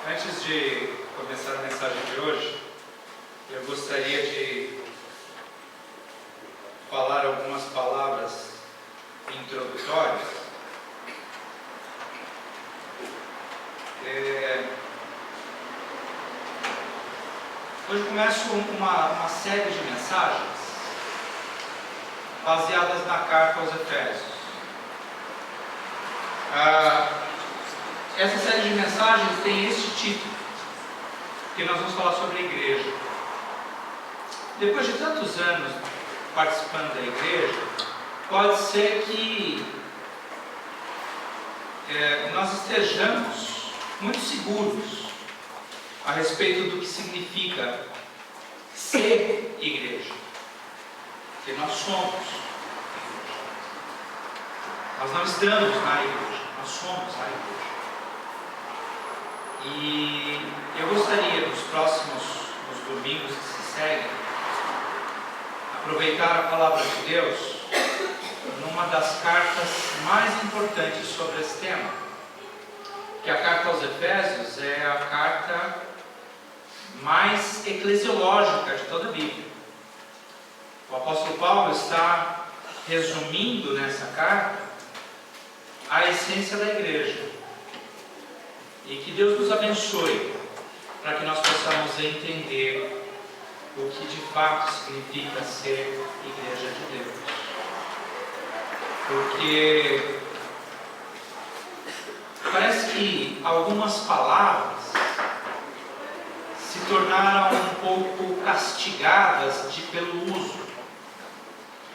Antes de começar a mensagem de hoje, eu gostaria de falar algumas palavras introdutórias. Hoje começo uma série de mensagens baseadas na carta aos Efésios. Essa série de mensagens tem este título, que nós vamos falar sobre a igreja. Depois de tantos anos participando da igreja, pode ser que nós estejamos muito seguros a respeito do que significa ser igreja. Porque nós somos igreja. Nós não estamos na igreja, nós somos a igreja. E eu gostaria, nos domingos que se seguem, aproveitar a palavra de Deus numa das cartas mais importantes sobre esse tema, que a carta aos Efésios é a carta mais eclesiológica de toda a Bíblia. O apóstolo Paulo está resumindo nessa carta a essência da igreja. E que Deus nos abençoe para que nós possamos entender o que de fato significa ser igreja de Deus. Porque parece que algumas palavras se tornaram um pouco castigadas pelo uso.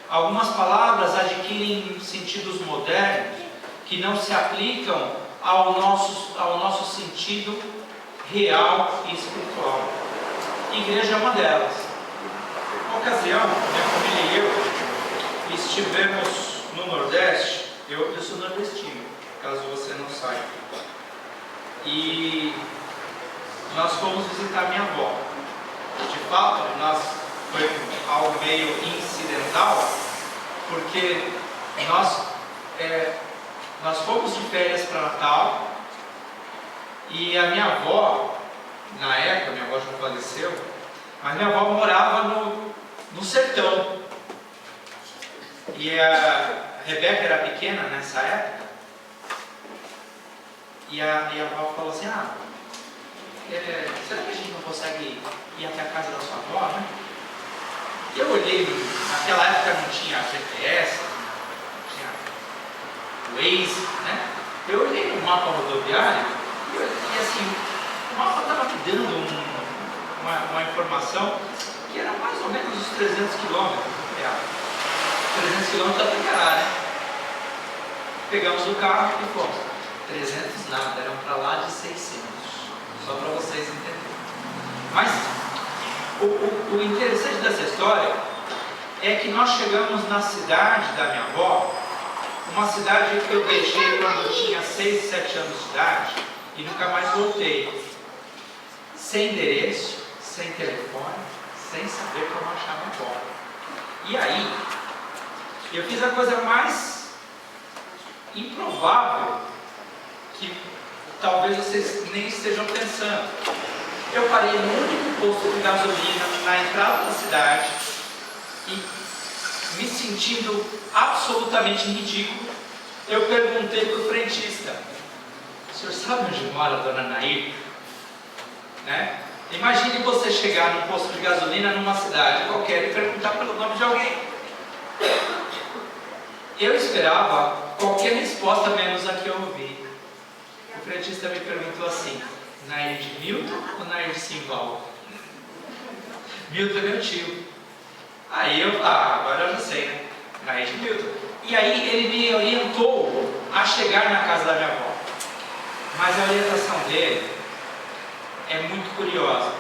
Algumas palavras adquirem sentidos modernos que não se aplicam ao nosso sentido real e espiritual. Igreja é uma delas. Uma ocasião, minha família e eu estivemos no Nordeste. Eu sou nordestino, caso você não saiba. E nós fomos visitar minha avó. De fato, foi algo meio incidental, porque nós fomos de férias para Natal e a minha avó, na época, minha avó já faleceu, mas minha avó morava no sertão. E a Rebeca era pequena nessa época. E a avó falou assim: será que a gente não consegue ir até a casa da sua avó, né? E eu olhei, naquela época não tinha GPS, Waze, né? Eu olhei no mapa rodoviário e assim, o mapa estava me dando uma informação que era mais ou menos uns 300 quilômetros. 300 quilômetros até Cará, né? Pegamos o carro e fomos. 300 nada, eram para lá de 600. Só para vocês entenderem. Mas o interessante dessa história é que nós chegamos na cidade da minha avó, uma cidade que eu deixei quando eu tinha 6, 7 anos de idade e nunca mais voltei. Sem endereço, sem telefone, sem saber como achar minha avó. E aí, eu fiz a coisa mais improvável que talvez vocês nem estejam pensando. Eu parei no único posto de gasolina na entrada da cidade e, me sentindo absolutamente ridículo, eu perguntei para o frentista: o senhor sabe onde mora a dona Nair? Né? Imagine você chegar num posto de gasolina numa cidade qualquer e perguntar pelo nome de alguém. Eu esperava qualquer resposta menos a que eu ouvi. O frentista me perguntou assim: Nair de Milton ou Nair de Simval? Milton é meu tio. Aí agora eu já sei, né? Nair de Milton. E aí ele me orientou a chegar na casa da minha avó. Mas a orientação dele é muito curiosa.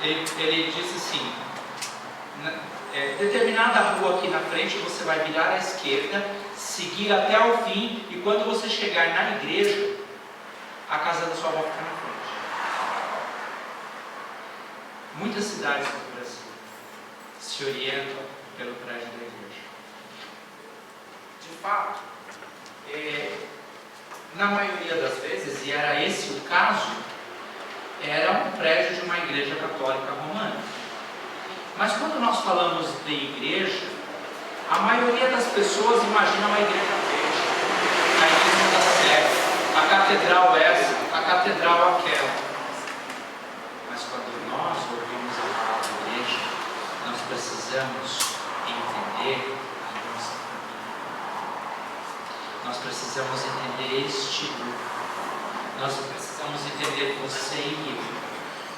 Ele disse assim: determinada rua aqui na frente, você vai virar à esquerda, seguir até o fim, e quando você chegar na igreja, a casa da sua avó fica na frente. Muitas cidades no Brasil se orientam pelo prédio da igreja. De fato, na maioria das vezes, e era esse o caso, era um prédio de uma igreja católica romana. Mas quando nós falamos de igreja, a maioria das pessoas imagina uma igreja verde, a igreja da Sé, a catedral essa, a catedral aquela. Mas quando nós ouvimos a palavra igreja, nós precisamos entender a nossa família. Nós precisamos entender este grupo. Nós precisamos entender você e eu.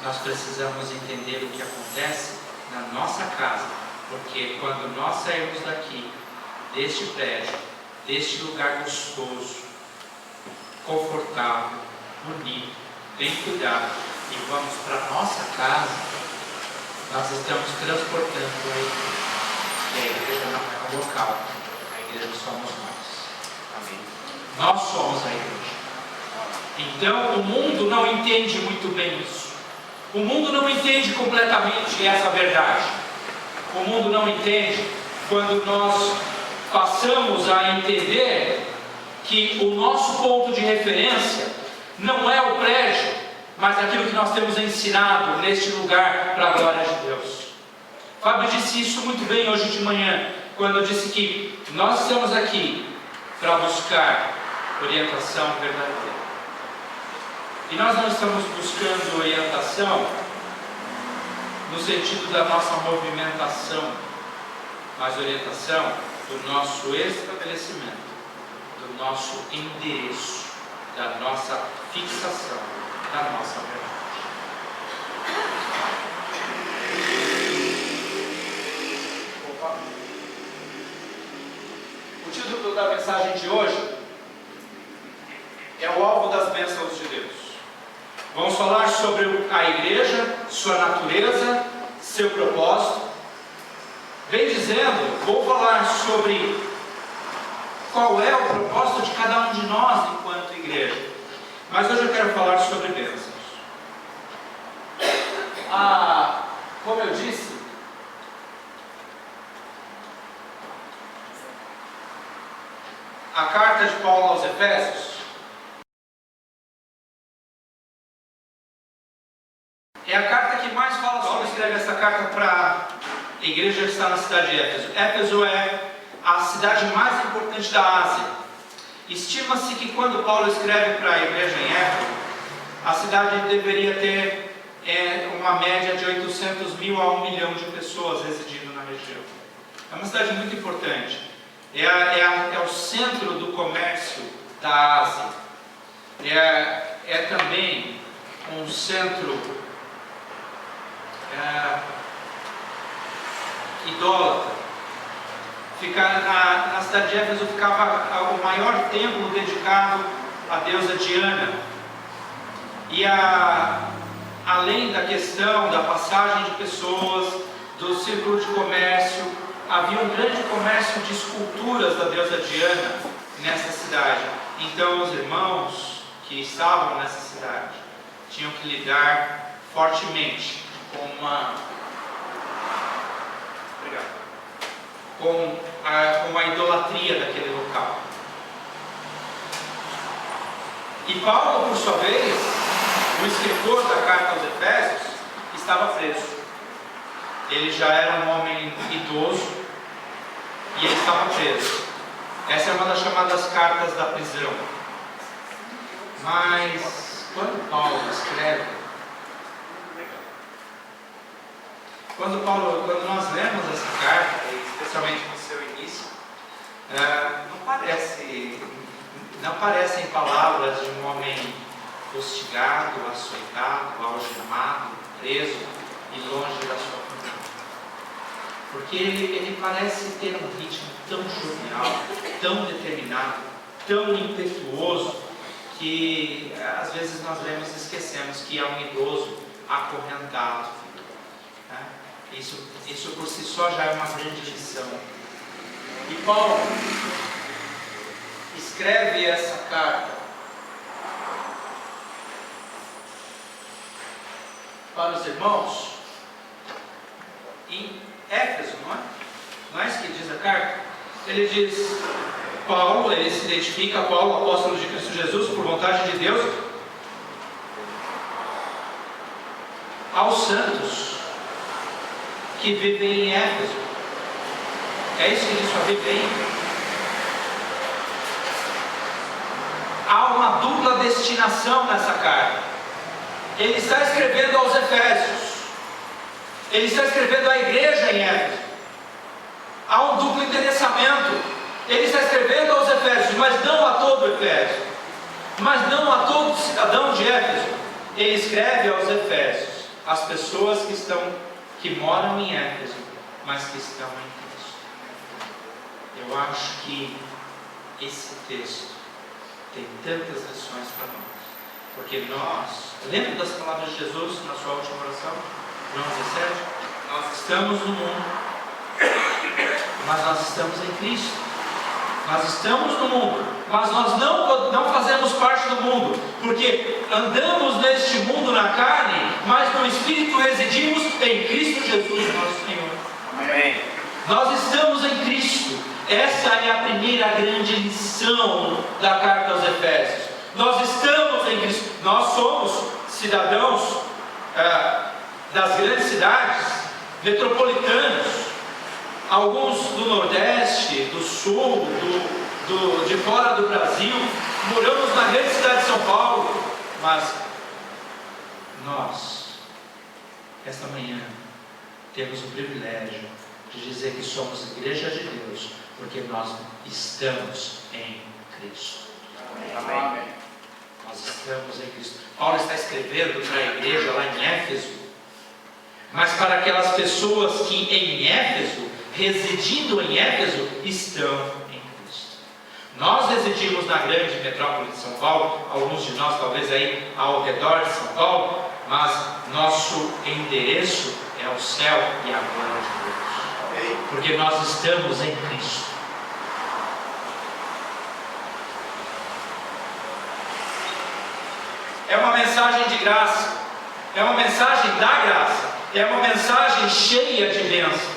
Nós precisamos entender o que acontece na nossa casa. Porque quando nós sairmos daqui, deste prédio, deste lugar gostoso, confortável, bonito, bem cuidado, e vamos para a nossa casa, nós estamos transportando a igreja. E a igreja não é um local, a igreja somos nós. Amém? Nós somos a igreja. Então o mundo não entende muito bem isso. O mundo não entende completamente essa verdade. O mundo não entende quando nós passamos a entender que o nosso ponto de referência não é o prédio, mas aquilo que nós temos ensinado neste lugar para a glória de Deus. Fábio disse isso muito bem hoje de manhã, quando disse que nós estamos aqui para buscar orientação verdadeira. E nós não estamos buscando orientação no sentido da nossa movimentação, mas orientação do nosso estabelecimento, do nosso endereço, da nossa fixação, da nossa verdade. O título da mensagem de hoje é o alvo das bênçãos de Deus. Vamos falar sobre a igreja, sua natureza, seu propósito. Bem dizendo, vou falar sobre qual é o propósito de cada um de nós enquanto igreja. Mas hoje eu quero falar sobre bênçãos. Como eu disse, a carta de Paulo aos Efésios é a carta que mais fala sobre, escreve essa carta para a igreja que está na cidade de Éfeso. Éfeso é a cidade mais importante da Ásia. Estima-se que quando Paulo escreve para a igreja em Éfeso, a cidade deveria ter uma média de 800 mil a 1 milhão de pessoas residindo na região. É uma cidade muito importante. É o centro do comércio da Ásia. É também um centro idólatra. Na cidade de Éfeso ficava o maior templo dedicado à deusa Diana. E além da questão da passagem de pessoas, do círculo de comércio, havia um grande comércio de esculturas da deusa Diana nessa cidade. Então os irmãos que estavam nessa cidade tinham que lidar fortemente com a idolatria daquele local. E Paulo, por sua vez, o escritor da carta aos Efésios, estava preso. Ele já era um homem idoso e ele estava preso. Essa é uma das chamadas cartas da prisão. Mas quando Paulo escreve, quando nós lemos essa carta, especialmente no seu início, não parecem palavras de um homem hostigado, açoitado, algemado, preso e longe da sua família. Porque ele parece ter um ritmo tão jovial, tão determinado, tão impetuoso, que às vezes nós lemos e esquecemos que é um idoso acorrentado. Isso por si só já é uma grande lição. E Paulo escreve essa carta para os irmãos em Éfeso, não é? Não é isso que diz a carta? Ele diz, Paulo, ele se identifica, Paulo, apóstolo de Cristo Jesus, por vontade de Deus, aos santos que vivem em Éfeso. É isso que diz sua Bíblia aí? Há uma dupla destinação nessa carta. Ele está escrevendo aos Efésios, ele está escrevendo à igreja em Éfeso. Há um duplo endereçamento. Ele está escrevendo aos Efésios, mas não a todo Efésio, mas não a todo cidadão de Éfeso. Ele escreve aos Efésios, as pessoas que moram em Éfeso, mas que estão em Cristo. Eu acho que esse texto tem tantas lições para nós, porque lembra das palavras de Jesus na sua última oração, João 17? Nós estamos no mundo, mas nós estamos em Cristo. Nós estamos no mundo, mas nós não fazemos parte do mundo, porque andamos neste mundo na carne, mas no Espírito residimos em Cristo Jesus, nosso Senhor. Amém. Nós estamos em Cristo. Essa é a primeira grande lição da carta aos Efésios. Nós estamos em Cristo. Nós somos cidadãos das grandes cidades, metropolitanos, alguns do Nordeste, do Sul, de fora do Brasil. Moramos na grande cidade de São Paulo, mas nós, esta manhã, temos o privilégio de dizer que somos igreja de Deus, porque nós estamos em Cristo. Amém. Nós estamos em Cristo. Paulo está escrevendo para a igreja lá em Éfeso, mas para aquelas pessoas que em Éfeso, residindo em Éfeso, estão em Cristo. Nós residimos na grande metrópole de São Paulo, alguns de nós talvez aí ao redor de São Paulo, mas nosso endereço é o céu e a glória de Deus, porque nós estamos em Cristo. É uma mensagem de graça, é uma mensagem da graça, é uma mensagem cheia de bênçãos.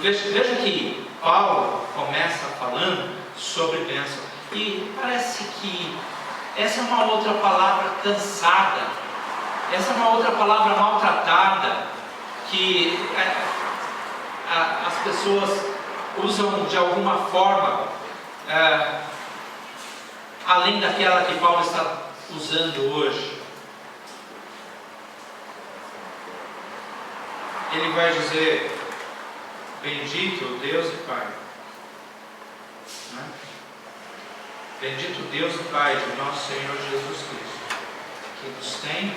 Veja que Paulo começa falando sobre bênção, e parece que essa é uma outra palavra cansada, essa é uma outra palavra maltratada, que as pessoas usam de alguma forma, além daquela que Paulo está usando hoje. Ele vai dizer: bendito Deus e Pai, bendito Deus e Pai de nosso Senhor Jesus Cristo, que nos tem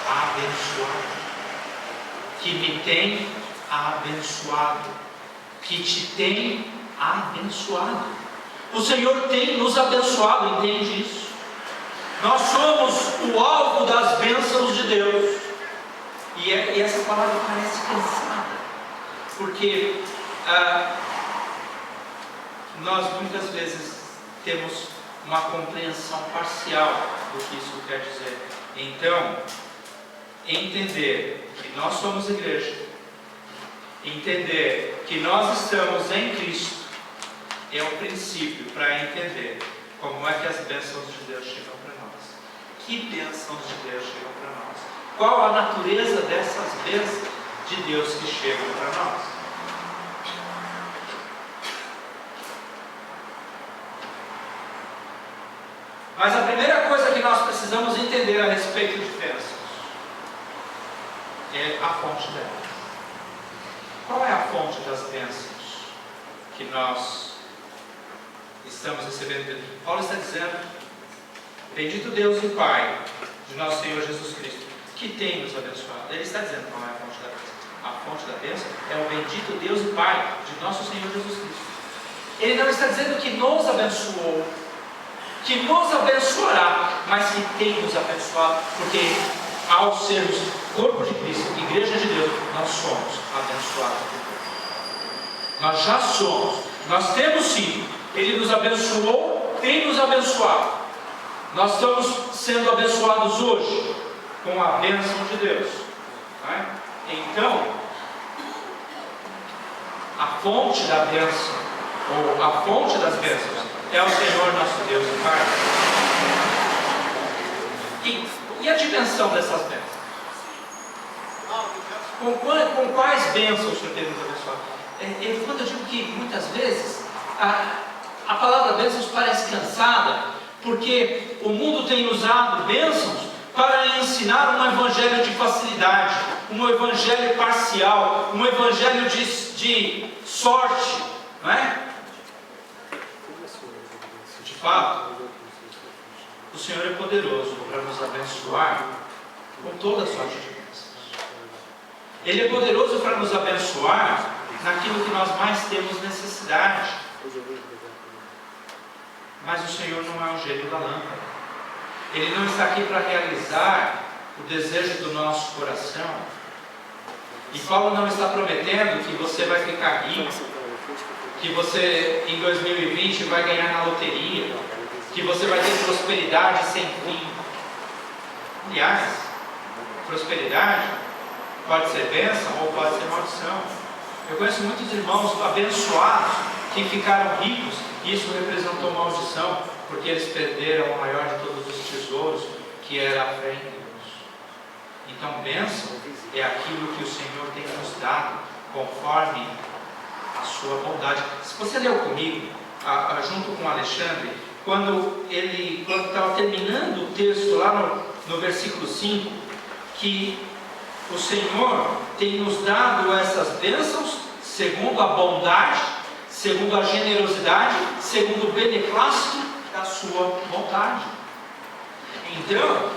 abençoado, que me tem abençoado, que te tem abençoado. O Senhor tem nos abençoado, entende isso? Nós somos o alvo das bênçãos de Deus. E essa palavra parece cansada, porque nós muitas vezes temos uma compreensão parcial do que isso quer dizer. Então, entender que nós somos igreja, entender que nós estamos em Cristo, é o princípio para entender como é que as bênçãos de Deus chegam para nós. Que bênçãos de Deus chegam para nós? Qual a natureza dessas bênçãos de Deus que chegam para nós? Mas a primeira coisa que nós precisamos entender a respeito de bênçãos é a fonte delas. Qual é a fonte das bênçãos que nós estamos recebendo? Paulo está dizendo: bendito Deus e Pai de nosso Senhor Jesus Cristo, que tem nos abençoado. Ele está dizendo qual é a fonte da bênção. A fonte da bênção é o bendito Deus e Pai de nosso Senhor Jesus Cristo. Ele não está dizendo que nos abençoou, que nos abençoará, mas que tem nos abençoado, porque ao sermos corpo de Cristo, igreja de Deus, nós somos abençoados por Deus. Nós já somos, nós temos sido. Ele nos abençoou, tem nos abençoado. Nós estamos sendo abençoados hoje com a bênção de Deus. Então, a fonte da bênção, ou a fonte das bênçãos, é o Senhor nosso Deus e Pai. E a dimensão dessas bênçãos? Com quais bênçãos o Senhor tem nos abençoado? Quando eu digo que muitas vezes a palavra bênçãos parece cansada, porque o mundo tem usado bênçãos para ensinar um evangelho de facilidade, um evangelho parcial, um evangelho de sorte, não é? De fato, o Senhor é poderoso para nos abençoar com toda sorte de bênçãos. Ele é poderoso para nos abençoar naquilo que nós mais temos necessidade. Mas o Senhor não é o gênio da lâmpada. Ele não está aqui para realizar o desejo do nosso coração. E Paulo não está prometendo que você vai ficar rico, que você em 2020 vai ganhar na loteria, que você vai ter prosperidade sem fim. Aliás, prosperidade pode ser bênção ou pode ser maldição. Eu conheço muitos irmãos abençoados que ficaram ricos e isso representou maldição, porque eles perderam o maior de todos os tesouros, que era a fé em Deus. Então, bênção é aquilo que o Senhor tem nos dado, conforme a sua bondade. Se você leu comigo, junto com Alexandre, quando estava terminando o texto, lá no versículo 5, que o Senhor tem nos dado essas bênçãos, segundo a bondade, segundo a generosidade, segundo o beneplácito da sua vontade. Então,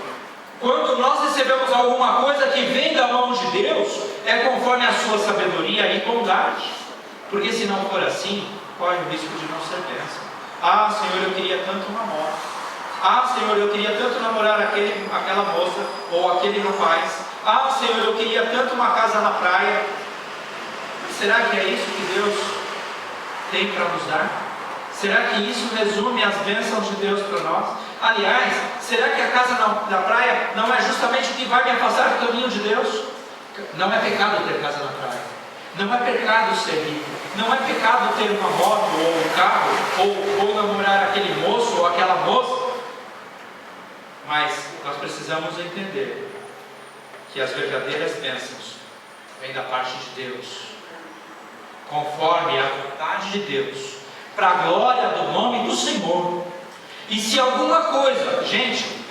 quando nós recebemos alguma coisa que vem da mão de Deus, é conforme a sua sabedoria e bondade. Porque se não for assim, corre o risco de não ser bênção. Ah, Senhor, eu queria tanto uma moto. Ah, Senhor, eu queria tanto namorar aquela moça ou aquele rapaz. Ah, Senhor, eu queria tanto uma casa na praia. Será que é isso que Deus tem para nos dar? Será que isso resume as bênçãos de Deus para nós? Aliás, será que a casa na praia não é justamente o que vai me afastar do caminho de Deus? Não é pecado ter casa na praia. Não é pecado ser rico. Não é pecado ter uma moto ou um carro, ou namorar aquele moço ou aquela moça. Mas nós precisamos entender que as verdadeiras bênçãos vêm da parte de Deus, conforme a vontade de Deus, para a glória do nome do Senhor. E se alguma coisa, gente,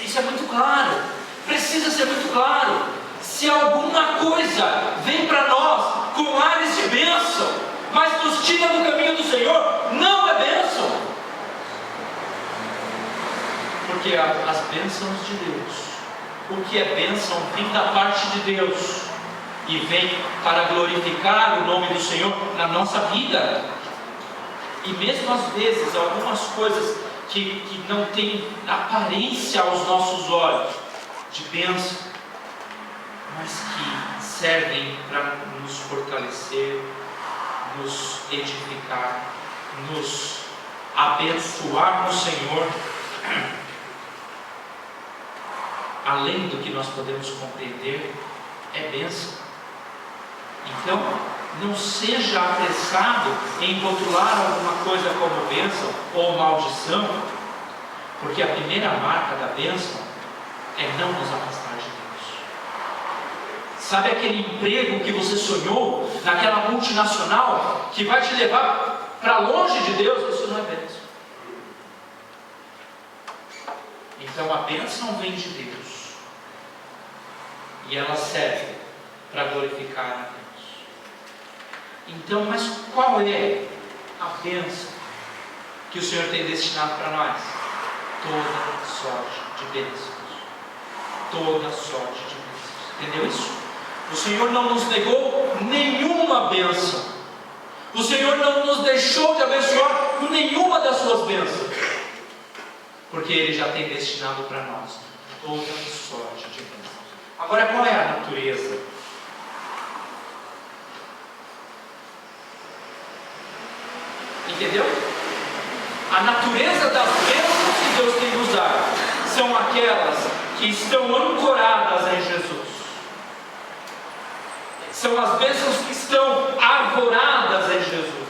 isso é muito claro, precisa ser muito claro. Se alguma coisa vem para nós com ares de bênção, mas nos tira do caminho do Senhor, não é bênção. Porque as bênçãos de Deus, o que é bênção, vem da parte de Deus e vem para glorificar o nome do Senhor na nossa vida. E mesmo às vezes, algumas coisas que não têm aparência aos nossos olhos de bênção, mas que servem para nos fortalecer, nos edificar, nos abençoar no Senhor, além do que nós podemos compreender, é bênção. Então, não seja apressado em rotular alguma coisa como bênção ou maldição, porque a primeira marca da bênção é não nos afastar de Deus. Sabe aquele emprego que você sonhou naquela multinacional que vai te levar para longe de Deus? Isso não é bênção. Então a bênção vem de Deus e ela serve para glorificar a Deus. Então, mas qual é a bênção que o Senhor tem destinado para nós? Toda sorte de bênçãos. Toda sorte de bênçãos. Entendeu isso? O Senhor não nos negou nenhuma bênção. O Senhor não nos deixou de abençoar com nenhuma das suas bênçãos. Porque Ele já tem destinado para nós toda sorte de bênçãos. Agora, qual é a natureza? Entendeu? A natureza das bênçãos que Deus tem nos dado são aquelas que estão ancoradas em Jesus. São as bênçãos que estão arvoradas em Jesus.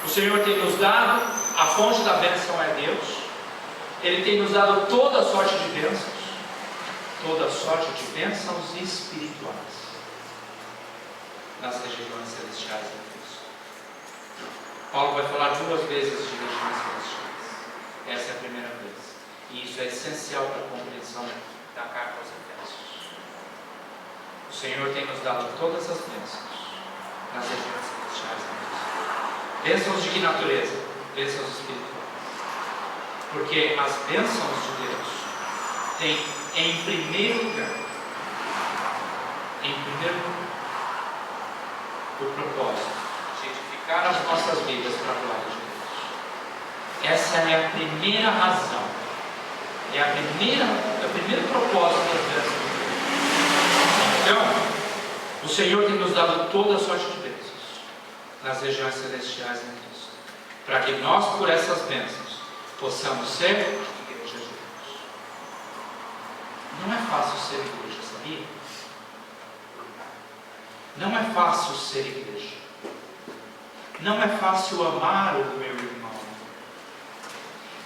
O Senhor tem nos dado, a fonte da bênção é Deus. Ele tem nos dado toda sorte de bênçãos. toda sorte de bênçãos espirituais nas regiões celestiais em Cristo. Paulo vai falar 2 vezes de regiões celestiais. Essa é a primeira vez. E isso é essencial para a compreensão da carta aos Efésios. O Senhor tem nos dado todas as bênçãos nas regiões celestiais em Cristo. Bênçãos de que natureza? Bênçãos espirituais. Porque as bênçãos de Deus têm em primeiro lugar, o propósito de edificar as nossas vidas para a glória de Deus. Essa é a primeira razão, é o primeiro propósito das bênçãos de Deus. Então, o Senhor tem nos dado toda a sorte de bênçãos nas regiões celestiais em Cristo, para que nós, por essas bênçãos, possamos ser igreja de Deus. Não é fácil ser igreja, sabia? Não é fácil ser igreja. Não é fácil amar o meu irmão.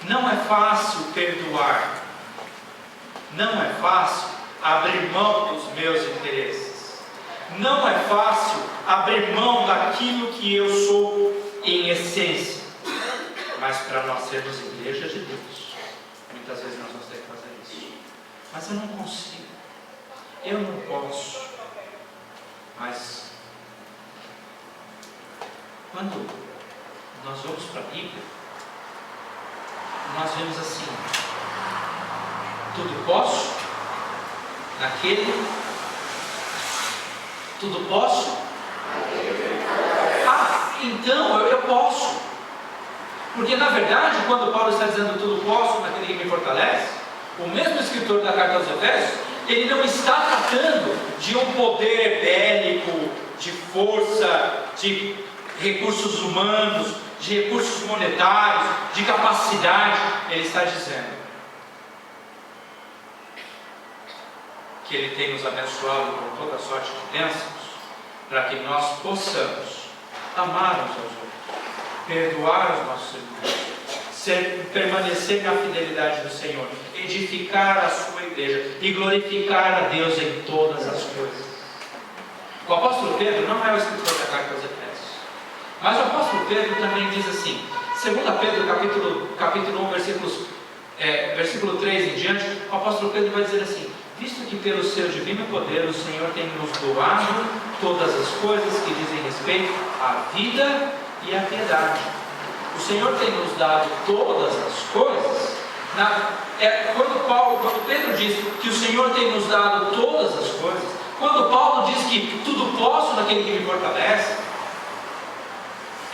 Não é fácil perdoar. Não é fácil abrir mão dos meus interesses. Não é fácil abrir mão daquilo que eu sou em essência. Mas para nós sermos igreja de Deus, muitas vezes nós vamos ter que fazer isso. Mas eu não consigo. Eu não posso. Mas quando nós vamos para a Bíblia, nós vemos assim: tudo posso naquele, tudo posso. Então eu posso, porque na verdade, quando Paulo está dizendo tudo posso naquele que me fortalece, o mesmo escritor da carta aos Efésios, ele não está tratando de um poder bélico, de força, de recursos humanos, de recursos monetários, de capacidade. Ele está dizendo que Ele tem nos abençoado com toda sorte de bênçãos, para que nós possamos amar uns aos outros, perdoar os nossos irmãos, permanecer na fidelidade do Senhor, edificar a sua igreja e glorificar a Deus em todas as coisas. O apóstolo Pedro não é o escritor da carta aos Efésios, mas o apóstolo Pedro também diz assim, 2 Pedro capítulo 1, versículo 3 em diante, o apóstolo Pedro vai dizer assim: visto que pelo seu divino poder o Senhor tem nos doado todas as coisas que dizem respeito à vida e à piedade. O Senhor tem nos dado todas as coisas. Quando Pedro diz que o Senhor tem nos dado todas as coisas, quando Paulo diz que tudo posso naquele que me fortalece,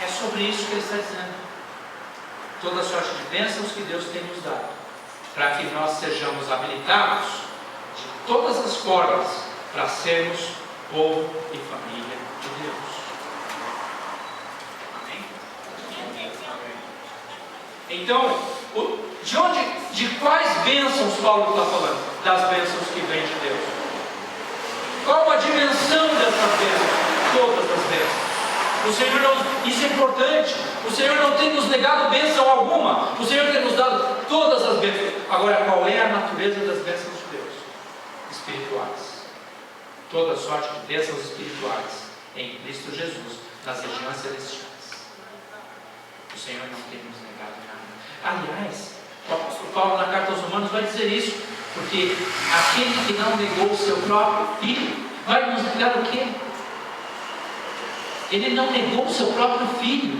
é sobre isso que ele está dizendo. Toda sorte de bênçãos que Deus tem nos dado, para que nós sejamos habilitados de todas as formas para sermos povo e família de Deus. Então, de quais bênçãos Paulo está falando? Das bênçãos que vêm de Deus. Qual a dimensão dessas bênçãos? Todas as bênçãos. O Senhor não, isso é importante. O Senhor não tem nos negado bênção alguma. O Senhor tem nos dado todas as bênçãos. Agora, qual é a natureza das bênçãos de Deus? Espirituais. Toda sorte de bênçãos espirituais em Cristo Jesus, nas regiões celestiais. O Senhor não tem nos negado nada. Aliás, o apóstolo Paulo na carta aos Romanos vai dizer isso, porque aquele que não negou o seu próprio filho, vai nos negar o quê? Ele não negou o seu próprio filho.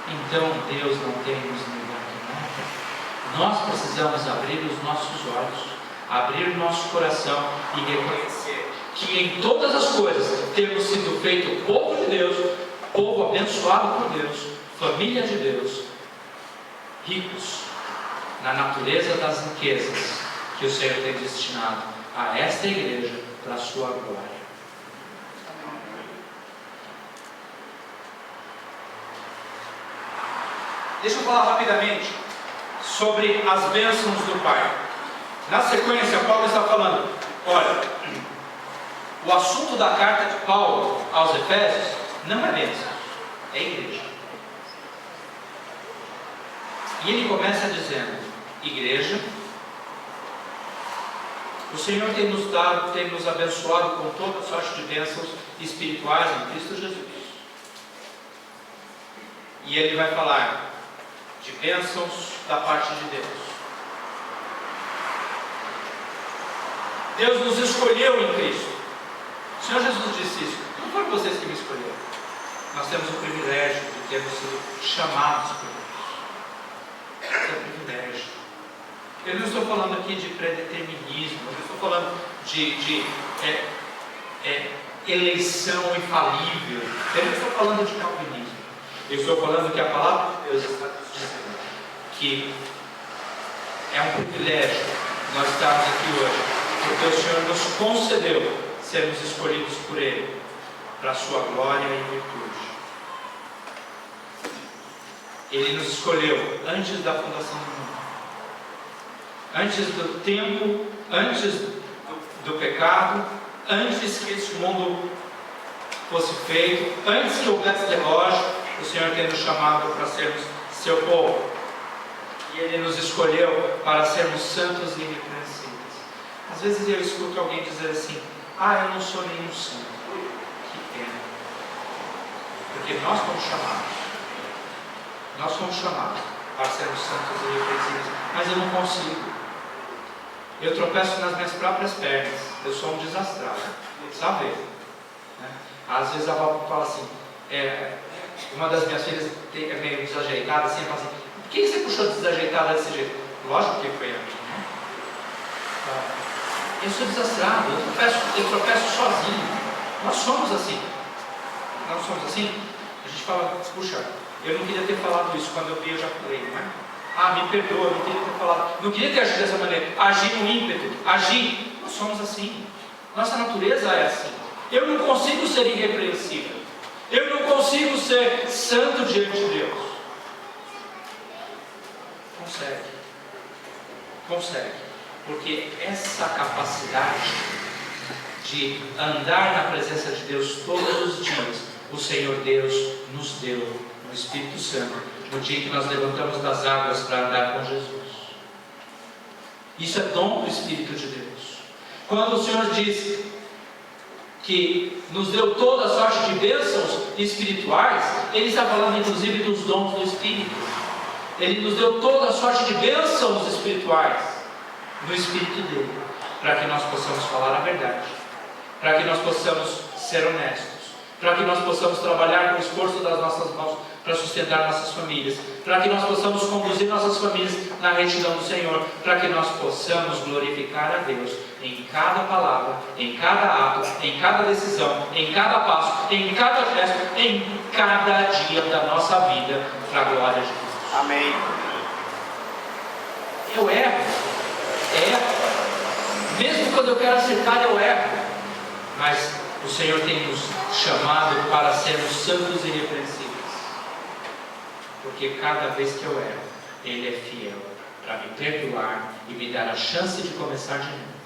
Então Deus não tem nos negado nada. Nós precisamos abrir os nossos olhos, abrir o nosso coração e reconhecer que em todas as coisas temos sido feito povo de Deus, povo abençoado por Deus, família de Deus, ricos na natureza das riquezas que o Senhor tem destinado a esta igreja para a sua glória. Deixa eu falar rapidamente sobre as bênçãos do Pai. Na sequência, Paulo está falando, olha, o assunto da carta de Paulo aos Efésios não é bênção, é igreja. E ele começa dizendo: igreja O Senhor tem nos dado, tem nos abençoado com toda sorte de bênçãos espirituais em Cristo Jesus. E Ele vai falar de bênçãos da parte de Deus. Deus nos escolheu em Cristo. O Senhor Jesus disse isso. Não foram vocês que me escolheram. Nós temos o privilégio de termos sido chamados por Deus. Esse é um privilégio. Eu não estou falando aqui de predeterminismo. Eu não estou falando de eleição infalível. Eu não estou falando de calvinismo. Eu estou falando que a palavra de Deus está dizendo que é um privilégio nós estarmos aqui hoje, porque o Senhor nos concedeu sermos escolhidos por Ele para a sua glória e virtude. Ele nos escolheu antes da fundação do mundo, antes do tempo, antes do pecado, antes que esse mundo fosse feito, antes que houvesse relógio. O Senhor tem nos chamado para sermos seu povo. E Ele nos escolheu para sermos santos e irrepreensíveis. Às vezes eu escuto alguém dizer assim: eu não sou nenhum santo. Que pena. Porque nós fomos chamados. Nós fomos chamados para sermos santos e irrepreensíveis. Mas eu não consigo. Eu tropeço nas minhas próprias pernas. Eu sou um desastrado. Sabe? Né? Às vezes a avó fala assim, uma das minhas filhas é meio desajeitada, assim, fala assim: por que você puxou desajeitada desse jeito? Lógico que foi a mim, né? Eu sou desastrado, eu tropeço sozinho. Nós somos assim. Nós somos assim. A gente fala: puxa, eu não queria ter falado isso, quando eu vi eu já falei, não é? Me perdoa, eu não queria ter falado, não queria ter agido dessa maneira, agir no ímpeto, agir. Nós somos assim. Nossa natureza é assim. Eu não consigo ser irrepreensível. Eu não consigo ser santo diante de Deus. Consegue. Porque essa capacidade de andar na presença de Deus todos os dias, o Senhor Deus nos deu no Espírito Santo, no dia que nós levantamos das águas para andar com Jesus. Isso é dom do Espírito de Deus. Quando o Senhor diz que nos deu toda a sorte de bênçãos espirituais, Ele está falando inclusive dos dons do Espírito. Ele nos deu toda a sorte de bênçãos espirituais no Espírito dele, para que nós possamos falar a verdade, para que nós possamos ser honestos, para que nós possamos trabalhar com o esforço das nossas mãos para sustentar nossas famílias, para que nós possamos conduzir nossas famílias na retidão do Senhor, para que nós possamos glorificar a Deus em cada palavra, em cada ato, em cada decisão, em cada passo, em cada gesto, em cada dia da nossa vida, para a glória de Deus. Amém. Eu erro, mesmo quando eu quero acertar, eu erro, mas o Senhor tem nos chamado para sermos santos e irrepreensíveis, porque cada vez que eu erro, Ele é fiel para me perdoar e me dar a chance de começar de novo.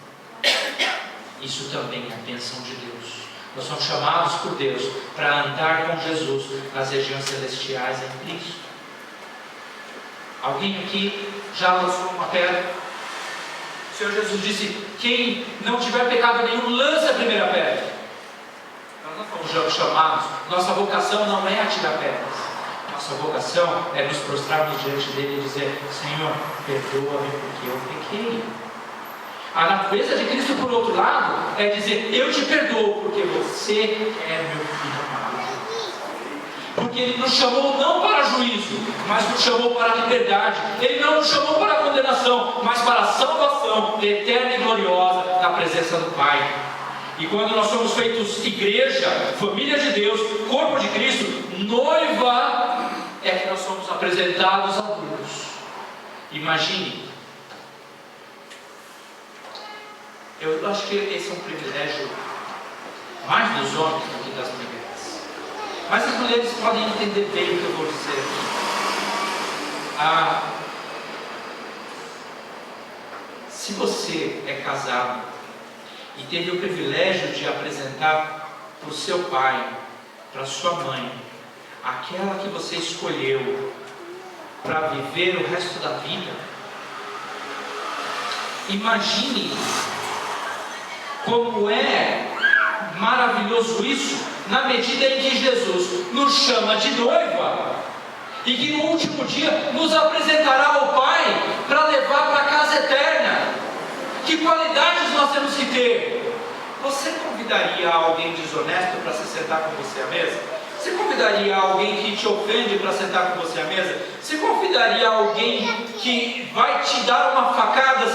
Isso também é a bênção de Deus. Nós somos chamados por Deus para andar com Jesus nas regiões celestiais em Cristo. Alguém aqui já lançou uma pedra? O Senhor Jesus disse: quem não tiver pecado nenhum, lance a primeira pedra. Nós não fomos chamados, nossa vocação não é atirar pedras. Nossa vocação é nos prostrarmos diante dele e dizer: Senhor, perdoa-me porque eu pequei. A natureza de Cristo, por outro lado, é dizer: eu te perdoo porque você é meu filho amado. Porque Ele nos chamou não para juízo, mas nos chamou para a liberdade. Ele não nos chamou para a condenação, mas para a salvação eterna e gloriosa na presença do Pai. E quando nós somos feitos igreja, família de Deus, corpo de Cristo, noiva, é que nós somos apresentados a Deus. Imagine, eu acho que esse é um privilégio mais dos homens do que das mulheres. Mas as mulheres podem entender bem o que eu vou dizer aqui. Se você é casado e teve o privilégio de apresentar para o seu pai, para a sua mãe, aquela que você escolheu para viver o resto da vida, imagine Como é maravilhoso isso, na medida em que Jesus nos chama de noiva e que no último dia nos apresentará ao Pai para levar para a casa eterna. Que qualidades nós temos que ter? Você convidaria alguém desonesto para se sentar com você à mesa? Você convidaria alguém que te ofende para sentar com você à mesa? Você convidaria alguém que vai te dar uma facada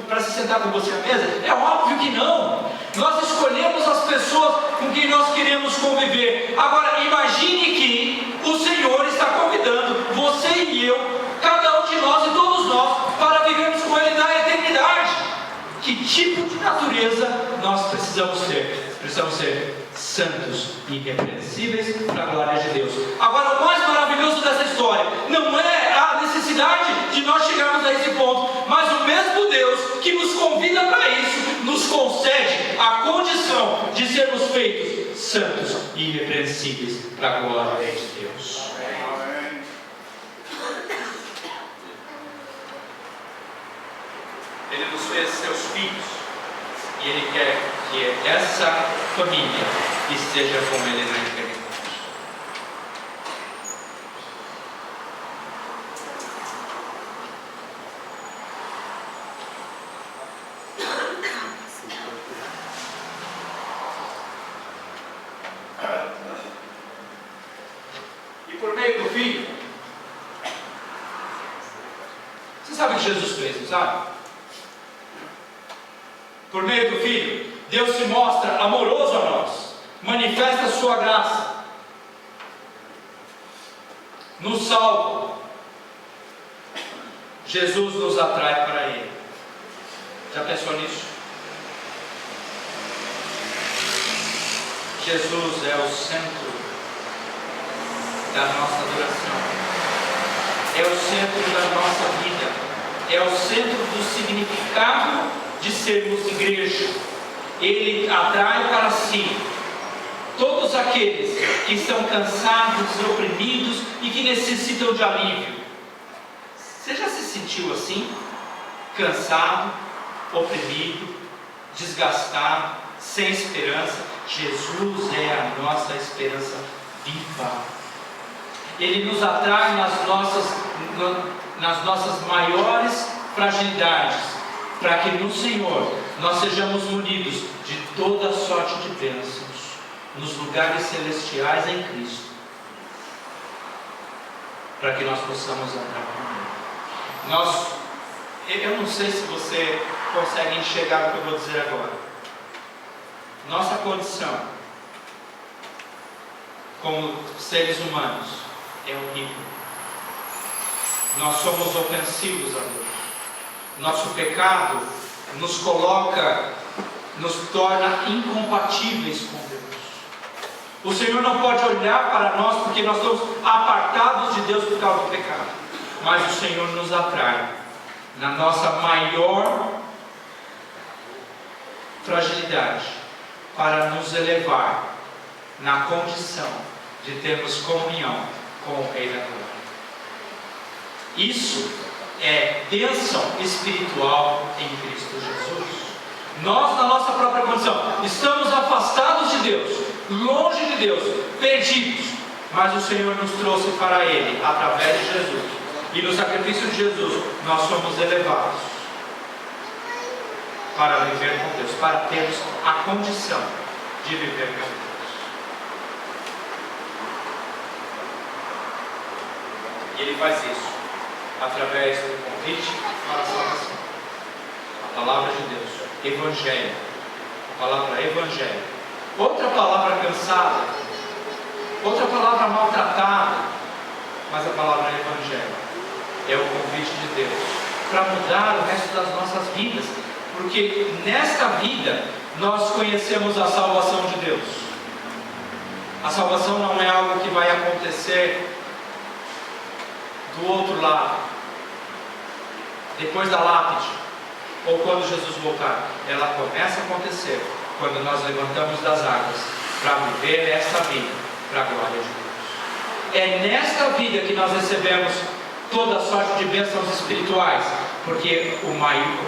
para se sentar com você à mesa? É óbvio que não. Nós escolhemos as pessoas com quem nós queremos conviver. Agora, imagine que o Senhor está convidando você e eu, cada um de nós e todos nós, para vivermos com Ele na eternidade. Que tipo de natureza nós precisamos ter? Precisamos ser santos e irrepreensíveis para a glória de Deus. Agora, o mais maravilhoso dessa história não é a necessidade de nós chegarmos a esse ponto, mas o mesmo Deus que nos convida para isso, nos concede a condição de sermos feitos santos e irrepreensíveis para a glória de Deus. Ele nos fez seus filhos e Ele quer que essa família esteja com Ele na eternidade. E por meio do Filho, você sabe o que Jesus fez, não sabe? Por meio do Filho, Deus se mostra amoroso a nós, manifesta a sua graça, nos salva. Jesus nos atrai para Ele. Já pensou nisso? Jesus é o centro da nossa adoração, é o centro da nossa vida, é o centro do significado de sermos igreja. Ele atrai para si todos aqueles que estão cansados, oprimidos e que necessitam de alívio. Você já se sentiu assim? Cansado, oprimido, desgastado, sem esperança? Jesus é a nossa esperança viva. Ele nos atrai nas nossas maiores fragilidades, para que no Senhor nós sejamos munidos de toda sorte de bênçãos nos lugares celestiais em Cristo, para que nós possamos andar com Ele. Eu não sei se você consegue enxergar o que eu vou dizer agora. Nossa condição como seres humanos é horrível. Nós somos ofensivos a Deus. Nosso pecado nos coloca, nos torna incompatíveis com Deus. O Senhor não pode olhar para nós porque nós estamos apartados de Deus por causa do pecado. Mas o Senhor nos atrai na nossa maior fragilidade para nos elevar na condição de termos comunhão com o Rei da Glória. Isso é bênção espiritual em Cristo Jesus. Nós, na nossa própria condição, estamos afastados de Deus, longe de Deus, perdidos, mas o Senhor nos trouxe para Ele através de Jesus, e no sacrifício de Jesus nós somos elevados para viver com Deus, para termos a condição de viver com Deus. E Ele faz isso através do convite para a salvação. A palavra de Deus, Evangelho. A palavra Evangelho. Outra palavra cansada, outra palavra maltratada, mas a palavra Evangelho é o convite de Deus para mudar o resto das nossas vidas, porque nesta vida nós conhecemos a salvação de Deus. A salvação não é algo que vai acontecer do outro lado, depois da lápide, ou quando Jesus voltar. Ela começa a acontecer quando nós levantamos das águas para viver essa vida para a glória de Deus. É nesta vida que nós recebemos toda a sorte de bênçãos espirituais, porque o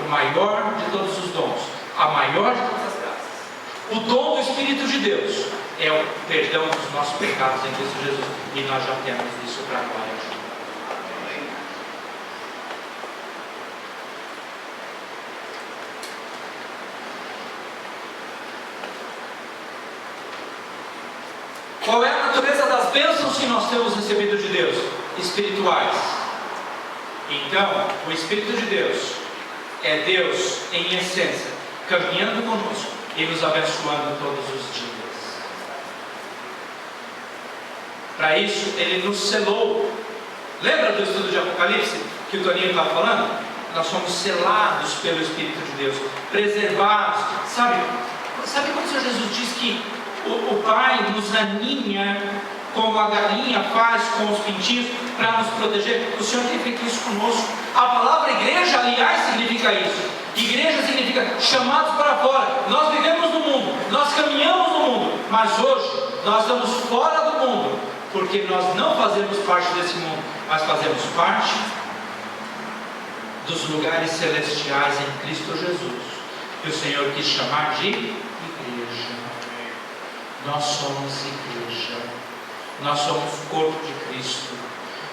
maior de todos os dons, a maior de todas as graças. O dom do Espírito de Deus é o perdão dos nossos pecados em Cristo Jesus. E nós já temos isso para a glória de Deus. Qual é a natureza das bênçãos que nós temos recebido de Deus? Espirituais. Então, o Espírito de Deus é Deus em essência, caminhando conosco e nos abençoando todos os dias. Para isso, Ele nos selou. Lembra do estudo de Apocalipse que o Toninho estava falando? Nós somos selados pelo Espírito de Deus, preservados. Sabe quando o Senhor Jesus diz que o Pai nos aninha como a galinha faz com os pintinhos para nos proteger? O Senhor tem feito isso conosco. A palavra igreja, aliás, significa isso. Igreja significa chamados para fora. Nós vivemos no mundo, nós caminhamos no mundo, mas hoje nós estamos fora do mundo, porque nós não fazemos parte desse mundo, mas fazemos parte dos lugares celestiais em Cristo Jesus, que o Senhor quis chamar de igreja. Nós somos igreja, nós somos o corpo de Cristo,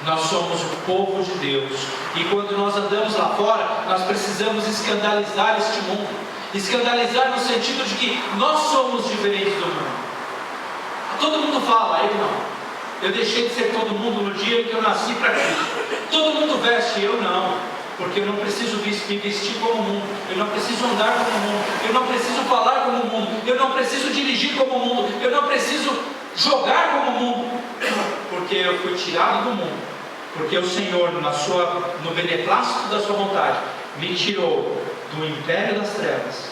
nós somos o povo de Deus. E quando nós andamos lá fora, nós precisamos escandalizar este mundo. Escandalizar no sentido de que nós somos diferentes do mundo. Todo mundo fala, eu não. Eu deixei de ser todo mundo no dia em que eu nasci para Cristo. Todo mundo veste, eu não. Porque eu não preciso me vestir como o mundo. Eu não preciso andar como o mundo. Eu não preciso falar como o mundo. Eu não preciso dirigir como o mundo. Eu não preciso jogar como o mundo. Porque eu fui tirado do mundo. Porque o Senhor, no beneplácito da sua vontade, me tirou do império das trevas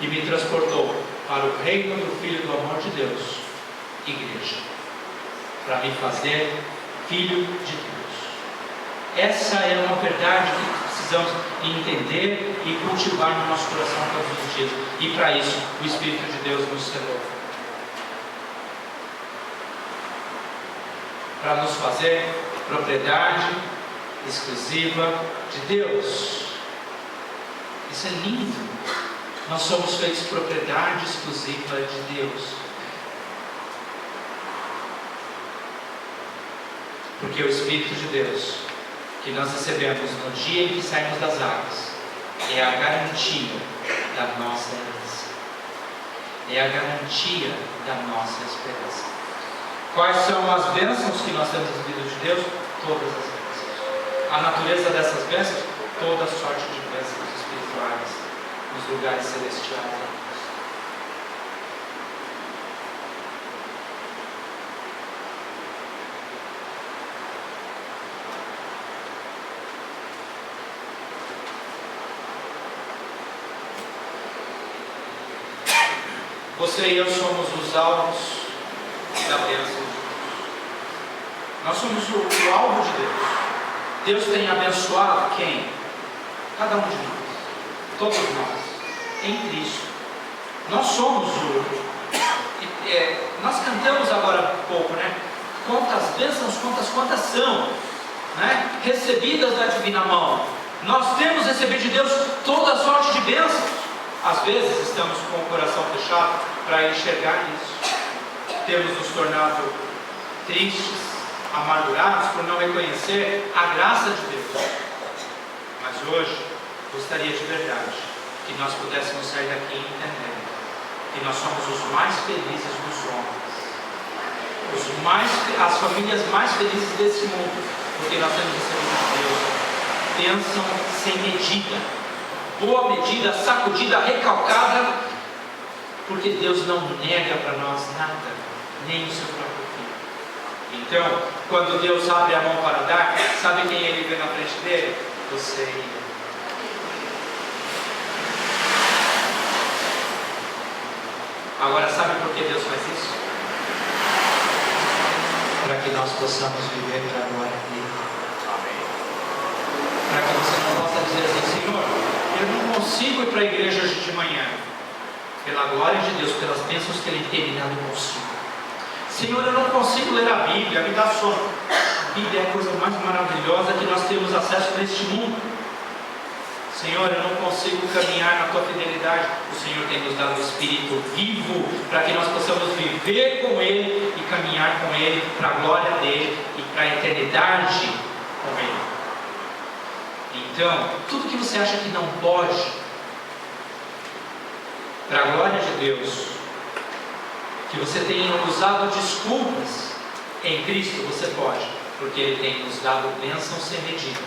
e me transportou para o reino do Filho do amor de Deus, igreja, para me fazer filho de Deus. Essa é uma verdade que precisamos entender e cultivar no nosso coração todos os dias. E para isso, o Espírito de Deus nos selou. Para nos fazer propriedade exclusiva de Deus. Isso é lindo. Nós somos feitos propriedade exclusiva de Deus. Porque o Espírito de Deus que nós recebemos no dia em que saímos das águas é a garantia da nossa herança. É a garantia da nossa esperança. Quais são as bênçãos que nós temos recebido de Deus? Todas as bênçãos. A natureza dessas bênçãos? Toda sorte de bênçãos espirituais nos lugares celestiais. Você e eu somos os alvos da bênção de Deus. Nós somos o alvo de Deus. Deus tem abençoado quem? Cada um de nós. Todos nós. Em Cristo. Nós somos nós cantamos agora há pouco, né? Quantas bênçãos, quantas são, né? Recebidas da divina mão. Nós temos recebido de Deus toda sorte de bênçãos. Às vezes estamos com o coração fechado para enxergar isso. Temos nos tornado tristes, amargurados por não reconhecer a graça de Deus. Mas hoje, gostaria de verdade que nós pudéssemos sair daqui entendendo que nós somos os mais felizes dos homens, as famílias mais felizes desse mundo, porque nós temos recebido de Deus bênção sem medida. Boa medida, sacudida, recalcada, porque Deus não nega para nós nada, nem o seu próprio Filho. Então, quando Deus abre a mão para dar, sabe quem Ele vê na frente dele? Você e eu. Agora, sabe por que Deus faz isso? Para que nós possamos viver para a glória dele. Para que você não possa dizer assim: Senhor, eu não consigo ir para a igreja hoje de manhã. Pela glória de Deus, pelas bênçãos que Ele tem me dado, eu consigo. Senhor, eu não consigo ler a Bíblia, me dá sono. A Bíblia é a coisa mais maravilhosa que nós temos acesso neste mundo. Senhor, eu não consigo caminhar na tua fidelidade. O Senhor tem nos dado o Espírito vivo para que nós possamos viver com Ele e caminhar com Ele para a glória dEle e para a eternidade com Ele. Então, tudo que você acha que não pode, para a glória de Deus, que você tenha usado desculpas, em Cristo você pode, porque Ele tem nos dado bênção sem medida,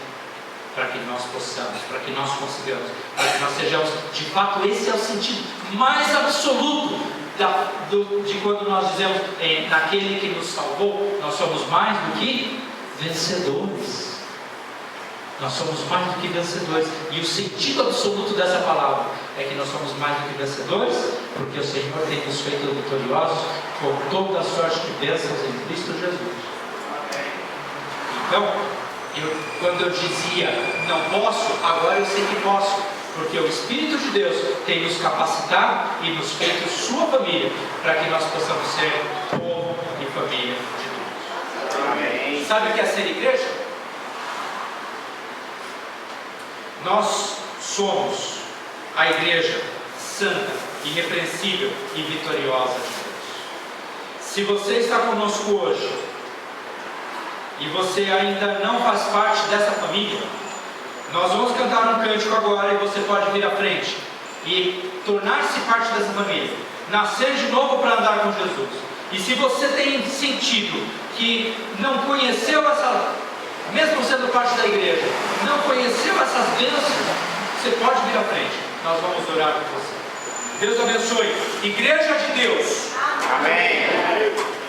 para que nós possamos, para que nós consigamos, para que nós sejamos, de fato, esse é o sentido mais absoluto de quando nós dizemos, naquele que nos salvou, nós somos mais do que vencedores. Nós somos mais do que vencedores. E o sentido absoluto dessa palavra é que nós somos mais do que vencedores, porque o Senhor tem nos feito vitoriosos com toda a sorte de bênçãos em Cristo Jesus. Então, quando eu dizia não posso, agora eu sei que posso, porque o Espírito de Deus tem nos capacitado e nos feito sua família, para que nós possamos ser povo e família de Deus. Amém. Sabe o que é ser igreja? Nós somos a igreja santa, irrepreensível e vitoriosa de Deus. Se você está conosco hoje e você ainda não faz parte dessa família, nós vamos cantar um cântico agora e você pode vir à frente e tornar-se parte dessa família, nascer de novo para andar com Jesus. E se você tem sentido que não conheceu essa, mesmo sendo parte da igreja, não conheceu essas bênçãos, você pode vir à frente, nós vamos orar por você. Deus abençoe. Igreja de Deus. Amém.